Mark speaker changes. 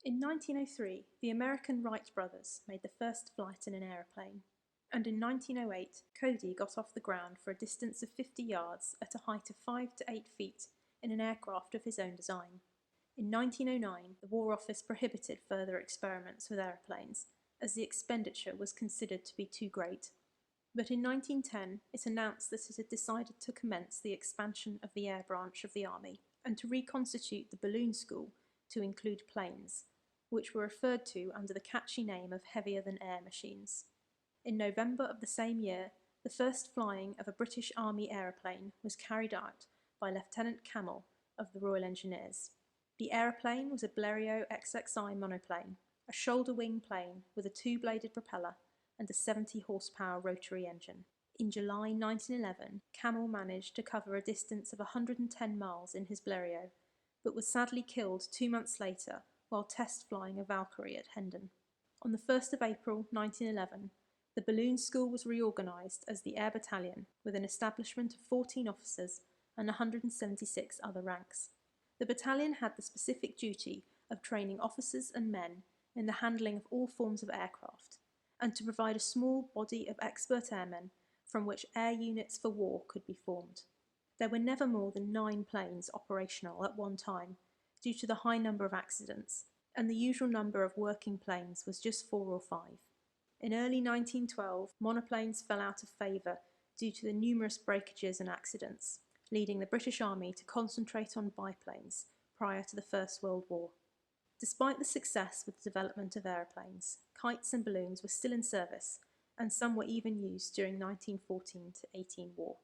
Speaker 1: In 1903, the American Wright Brothers made the first flight in an aeroplane, and in 1908 Cody got off the ground for a distance of 50 yards at a height of 5 to 8 feet in an aircraft of his own design. In 1909, the War Office prohibited further experiments with aeroplanes, as the expenditure was considered to be too great. But in 1910, it announced that it had decided to commence the expansion of the air branch of the Army and to reconstitute the balloon school to include planes, which were referred to under the catchy name of heavier-than-air machines. In November of the same year, the first flying of a British Army aeroplane was carried out by Lieutenant Cammell of the Royal Engineers. The aeroplane was a Bleriot XXI monoplane, a shoulder-wing plane with a two-bladed propeller and a 70-horsepower rotary engine. In July 1911, Cammell managed to cover a distance of 110 miles in his Bleriot, but was sadly killed 2 months later while test flying a Valkyrie at Hendon. On the 1st of April 1911, the balloon school was reorganised as the Air Battalion, with an establishment of 14 officers and 176 other ranks. The battalion had the specific duty of training officers and men in the handling of all forms of aircraft, and to provide a small body of expert airmen from which air units for war could be formed. There were never more than 9 planes operational at one time, due to the high number of accidents, and the usual number of working planes was just 4 or 5. In early 1912, monoplanes fell out of favour due to the numerous breakages and accidents, leading the British Army to concentrate on biplanes prior to the First World War. Despite the success with the development of aeroplanes, kites and balloons were still in service, and some were even used during 1914-18 war.